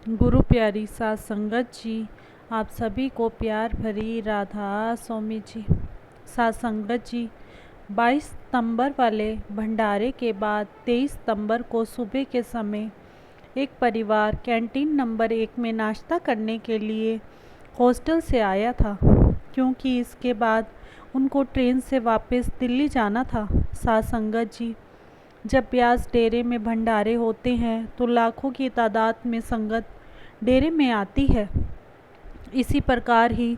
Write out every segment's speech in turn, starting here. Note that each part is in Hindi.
गुरु प्यारी सात संगत जी, आप सभी को प्यार भरी राधा स्वामी जी। सात संगत जी, 22 सितंबर वाले भंडारे के बाद 23 सितंबर को सुबह के समय एक परिवार कैंटीन नंबर 1 में नाश्ता करने के लिए हॉस्टल से आया था, क्योंकि इसके बाद उनको ट्रेन से वापस दिल्ली जाना था। सात संगत जी, जब ब्यास डेरे में भंडारे होते हैं तो लाखों की तादाद में संगत डेरे में आती है। इसी प्रकार ही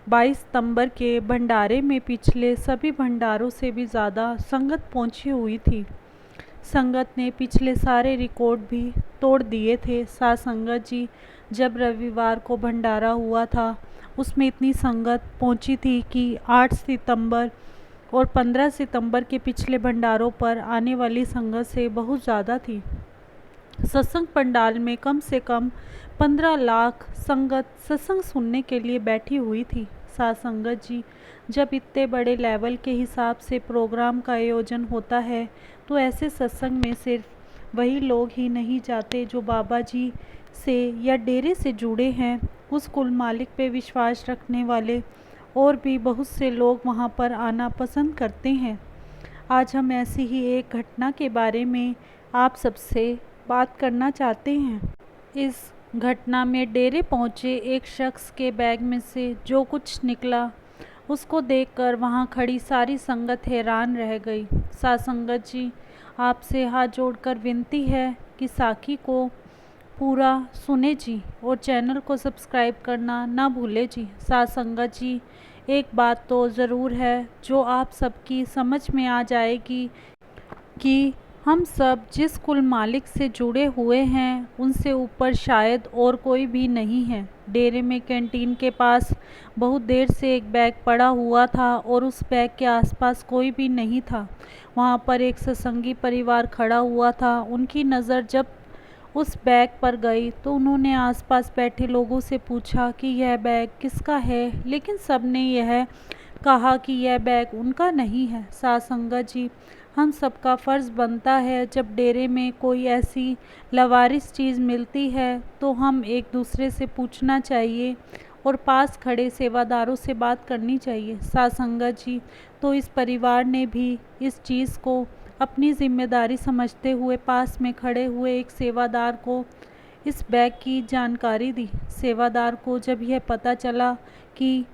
22 सितंबर के भंडारे में पिछले सभी भंडारों से भी ज़्यादा संगत पहुंची हुई थी। संगत ने पिछले सारे रिकॉर्ड भी तोड़ दिए थे। सात संगत जी, जब रविवार को भंडारा हुआ था उसमें इतनी संगत पहुंची थी कि 8 सितंबर और 15 सितंबर के पिछले भंडारों पर आने वाली संगत से बहुत ज़्यादा थी। सत्संग पंडाल में कम से कम 15 लाख संगत सत्संग सुनने के लिए बैठी हुई थी। सात संगत जी, जब इतने बड़े लेवल के हिसाब से प्रोग्राम का आयोजन होता है तो ऐसे सत्संग में सिर्फ वही लोग ही नहीं जाते जो बाबा जी से या डेरे से जुड़े हैं। उस कुल मालिक पे विश्वास रखने वाले और भी बहुत से लोग वहाँ पर आना पसंद करते हैं। आज हम ऐसी ही एक घटना के बारे में आप सबसे बात करना चाहते हैं। इस घटना में डेरे पहुंचे एक शख्स के बैग में से जो कुछ निकला उसको देखकर वहां खड़ी सारी संगत हैरान रह गई। सात संगत जी, आपसे हाथ जोड़कर विनती है कि साखी को पूरा सुने जी और चैनल को सब्सक्राइब करना ना भूले जी। सात संगत जी, एक बात तो ज़रूर है जो आप सबकी समझ में आ जाएगी कि हम सब जिस कुल मालिक से जुड़े हुए हैं उनसे ऊपर शायद और कोई भी नहीं है। डेरे में कैंटीन के पास बहुत देर से एक बैग पड़ा हुआ था और उस बैग के आसपास कोई भी नहीं था। वहाँ पर एक सत्संगी परिवार खड़ा हुआ था। उनकी नज़र जब उस बैग पर गई तो उन्होंने आसपास बैठे लोगों से पूछा कि यह बैग किसका है, लेकिन सब ने यह कहा कि यह बैग उनका नहीं है। सात संगत जी, हम सबका फ़र्ज़ बनता है जब डेरे में कोई ऐसी लवारिस चीज़ मिलती है तो हम एक दूसरे से पूछना चाहिए और पास खड़े सेवादारों से बात करनी चाहिए। सात संगत जी, तो इस परिवार ने भी इस चीज़ को अपनी जिम्मेदारी समझते हुए पास में खड़े हुए एक सेवादार को इस बैग की जानकारी दी। सेवादार को जब यह पता चला कि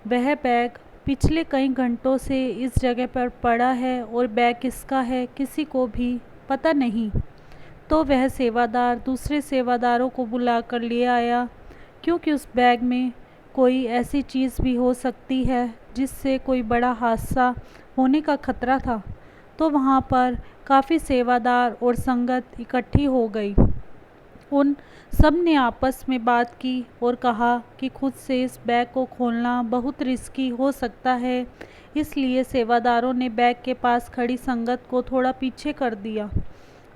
वह बैग पिछले कई घंटों से इस जगह पर पड़ा है और बैग किसका है किसी को भी पता नहीं, तो वह सेवादार दूसरे सेवादारों को बुलाकर ले आया, क्योंकि उस बैग में कोई ऐसी चीज़ भी हो सकती है जिससे कोई बड़ा हादसा होने का खतरा था। तो वहाँ पर काफ़ी सेवादार और संगत इकट्ठी हो गई। उन सब ने आपस में बात की और कहा कि खुद से इस बैग को खोलना बहुत रिस्की हो सकता है, इसलिए सेवादारों ने बैग के पास खड़ी संगत को थोड़ा पीछे कर दिया।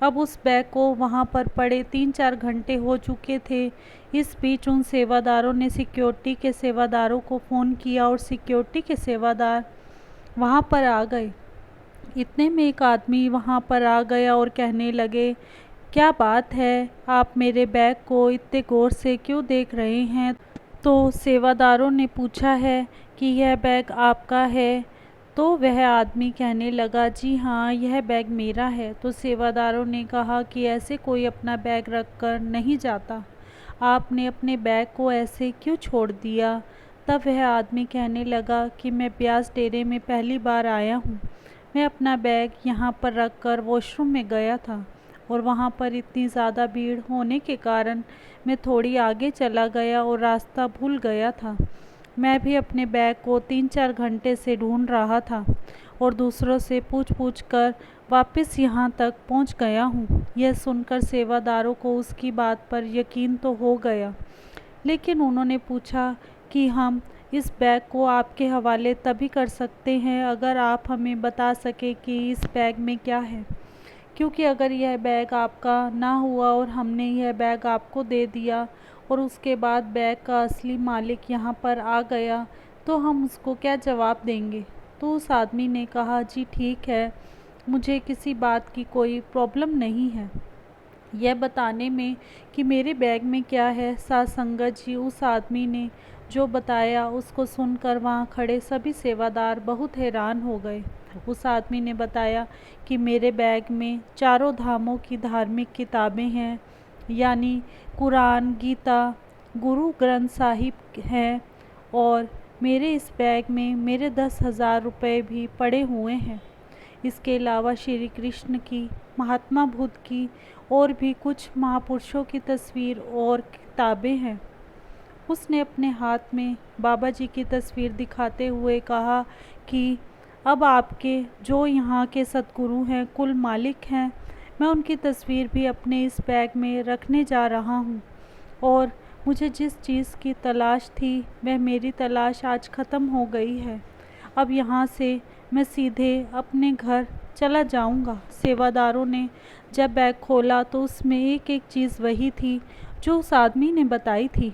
अब उस बैग को वहाँ पर पड़े 3-4 घंटे हो चुके थे। इस बीच उन सेवादारों ने सिक्योरिटी के सेवादारों को फ़ोन किया और सिक्योरिटी के सेवादार वहाँ पर आ गए। इतने में एक आदमी वहाँ पर आ गया और कहने लगे, क्या बात है, आप मेरे बैग को इतने गौर से क्यों देख रहे हैं? तो सेवादारों ने पूछा है कि यह बैग आपका है? तो वह आदमी कहने लगा, जी हाँ, यह बैग मेरा है। तो सेवादारों ने कहा कि ऐसे कोई अपना बैग रख कर नहीं जाता, आपने अपने बैग को ऐसे क्यों छोड़ दिया? तब वह आदमी कहने लगा कि मैं ब्यास डेरे में पहली बार आया हूँ, मैं अपना बैग यहाँ पर रख कर वॉशरूम में गया था और वहाँ पर इतनी ज़्यादा भीड़ होने के कारण मैं थोड़ी आगे चला गया और रास्ता भूल गया था। मैं भी अपने बैग को 3-4 घंटे से ढूंढ रहा था और दूसरों से पूछ कर वापस यहाँ तक पहुँच गया हूँ। यह सुनकर सेवादारों को उसकी बात पर यकीन तो हो गया, लेकिन उन्होंने पूछा कि हम इस बैग को आपके हवाले तभी कर सकते हैं अगर आप हमें बता सकें कि इस बैग में क्या है, क्योंकि अगर यह बैग आपका ना हुआ और हमने यह बैग आपको दे दिया और उसके बाद बैग का असली मालिक यहाँ पर आ गया तो हम उसको क्या जवाब देंगे? तो उस आदमी ने कहा, जी ठीक है, मुझे किसी बात की कोई प्रॉब्लम नहीं है, यह बताने में कि मेरे बैग में क्या है। साध संगत जी, उस आदमी ने जो बताया उसको सुनकर वहाँ खड़े सभी सेवादार बहुत हैरान हो गए। उस आदमी ने बताया कि मेरे बैग में चारों धामों की धार्मिक किताबें हैं, यानी कुरान, गीता, गुरु ग्रंथ साहिब हैं, और मेरे इस बैग में मेरे 10,000 रुपये भी पड़े हुए हैं। इसके अलावा श्री कृष्ण की, महात्मा बुद्ध की और भी कुछ महापुरुषों की तस्वीर और किताबें हैं। उसने अपने हाथ में बाबा जी की तस्वीर दिखाते हुए कहा कि अब आपके जो यहाँ के सतगुरु हैं, कुल मालिक हैं, मैं उनकी तस्वीर भी अपने इस बैग में रखने जा रहा हूँ, और मुझे जिस चीज़ की तलाश थी वह मेरी तलाश आज ख़त्म हो गई है। अब यहाँ से मैं सीधे अपने घर चला जाऊँगा। सेवादारों ने जब बैग खोला तो उसमें एक एक चीज़ वही थी जो उस आदमी ने बताई थी।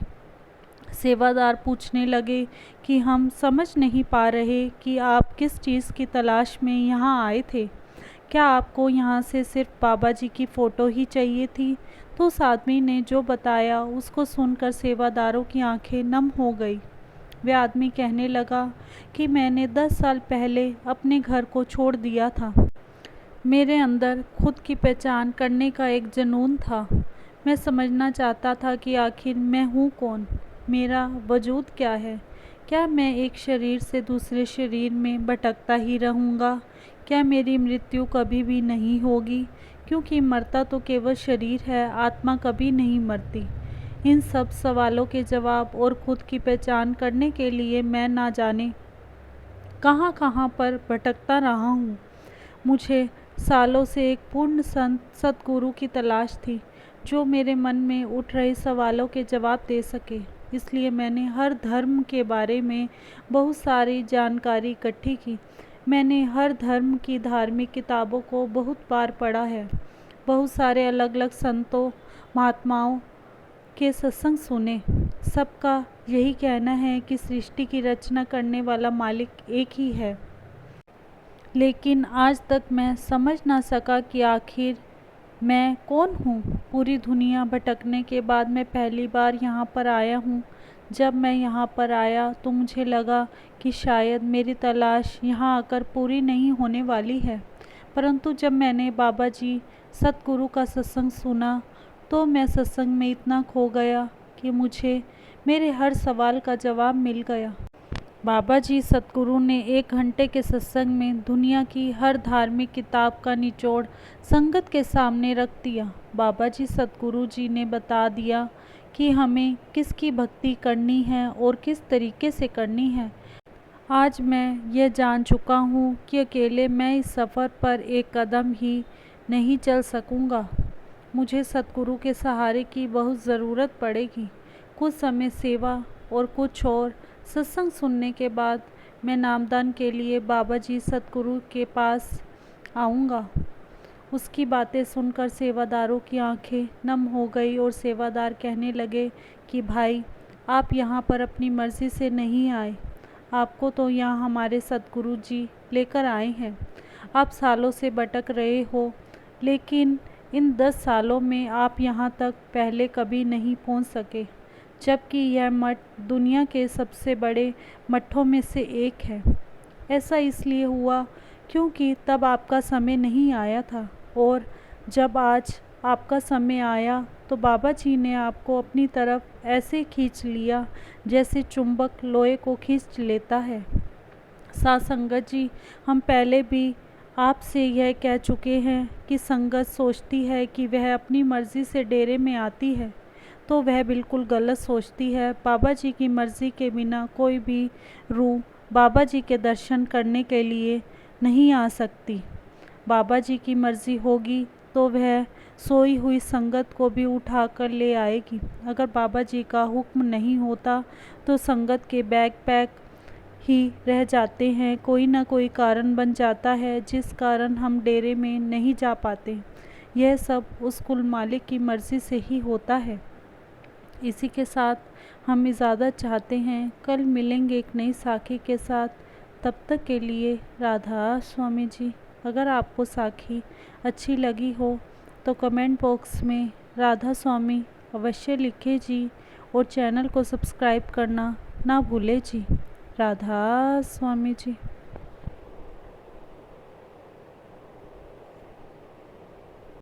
सेवादार पूछने लगे कि हम समझ नहीं पा रहे कि आप किस चीज़ की तलाश में यहाँ आए थे। क्या आपको यहाँ से सिर्फ बाबा जी की फ़ोटो ही चाहिए थी? तो उस आदमी ने जो बताया उसको सुनकर सेवादारों की आंखें नम हो गई। वह आदमी कहने लगा कि मैंने 10 साल पहले अपने घर को छोड़ दिया था। मेरे अंदर खुद की पहचान करने का एक जुनून था। मैं समझना चाहता था कि आखिर मैं हूँ कौन, मेरा वजूद क्या है। क्या मैं एक शरीर से दूसरे शरीर में भटकता ही रहूँगा? क्या मेरी मृत्यु कभी भी नहीं होगी? क्योंकि मरता तो केवल शरीर है, आत्मा कभी नहीं मरती। इन सब सवालों के जवाब और खुद की पहचान करने के लिए मैं ना जाने कहाँ कहाँ पर भटकता रहा हूँ। मुझे सालों से एक पूर्ण संत सतगुरु की तलाश थी जो मेरे मन में उठ रहे सवालों के जवाब दे सके। इसलिए मैंने हर धर्म के बारे में बहुत सारी जानकारी इकट्ठी की। मैंने हर धर्म की धार्मिक किताबों को बहुत बार पढ़ा है। बहुत सारे अलग अलग संतों, महात्माओं के सत्संग सुने। सबका यही कहना है कि सृष्टि की रचना करने वाला मालिक एक ही है। लेकिन आज तक मैं समझ ना सका कि आखिर मैं कौन हूँ। पूरी दुनिया भटकने के बाद मैं पहली बार यहाँ पर आया हूँ। जब मैं यहाँ पर आया तो मुझे लगा कि शायद मेरी तलाश यहाँ आकर पूरी नहीं होने वाली है। परंतु जब मैंने बाबा जी सतगुरु का सत्संग सुना तो मैं सत्संग में इतना खो गया कि मुझे मेरे हर सवाल का जवाब मिल गया। बाबा जी सतगुरु ने 1 घंटे के सत्संग में दुनिया की हर धार्मिक किताब का निचोड़ संगत के सामने रख दिया। बाबा जी सतगुरु जी ने बता दिया कि हमें किसकी भक्ति करनी है और किस तरीके से करनी है। आज मैं यह जान चुका हूँ कि अकेले मैं इस सफ़र पर एक कदम ही नहीं चल सकूँगा। मुझे सतगुरु के सहारे की बहुत ज़रूरत पड़ेगी। कुछ समय सेवा और कुछ और सत्संग सुनने के बाद मैं नामदान के लिए बाबा जी सतगुरु के पास आऊँगा। उसकी बातें सुनकर सेवादारों की आंखें नम हो गई और सेवादार कहने लगे कि भाई, आप यहाँ पर अपनी मर्ज़ी से नहीं आए, आपको तो यहाँ हमारे सतगुरु जी लेकर आए हैं। आप सालों से भटक रहे हो, लेकिन इन 10 सालों में आप यहाँ तक पहले कभी नहीं पहुँच सके, जबकि यह मठ दुनिया के सबसे बड़े मठों में से एक है। ऐसा इसलिए हुआ क्योंकि तब आपका समय नहीं आया था, और जब आज आपका समय आया तो बाबा जी ने आपको अपनी तरफ ऐसे खींच लिया जैसे चुंबक लोहे को खींच लेता है। साथ संगत जी, हम पहले भी आपसे यह कह चुके हैं कि संगत सोचती है कि वह अपनी मर्ज़ी से डेरे में आती है तो वह बिल्कुल गलत सोचती है। बाबा जी की मर्ज़ी के बिना कोई भी रूह बाबा जी के दर्शन करने के लिए नहीं आ सकती। बाबा जी की मर्ज़ी होगी तो वह सोई हुई संगत को भी उठा कर ले आएगी। अगर बाबा जी का हुक्म नहीं होता तो संगत के बैग पैक ही रह जाते हैं। कोई ना कोई कारण बन जाता है जिस कारण हम डेरे में नहीं जा पाते। यह सब उस कुल मालिक की मर्ज़ी से ही होता है। इसी के साथ हम इजाज़त चाहते हैं। कल मिलेंगे एक नई साखी के साथ। तब तक के लिए राधा स्वामी जी। अगर आपको साखी अच्छी लगी हो तो कमेंट बॉक्स में राधा स्वामी अवश्य लिखें जी, और चैनल को सब्सक्राइब करना ना भूलें जी। राधा स्वामी जी।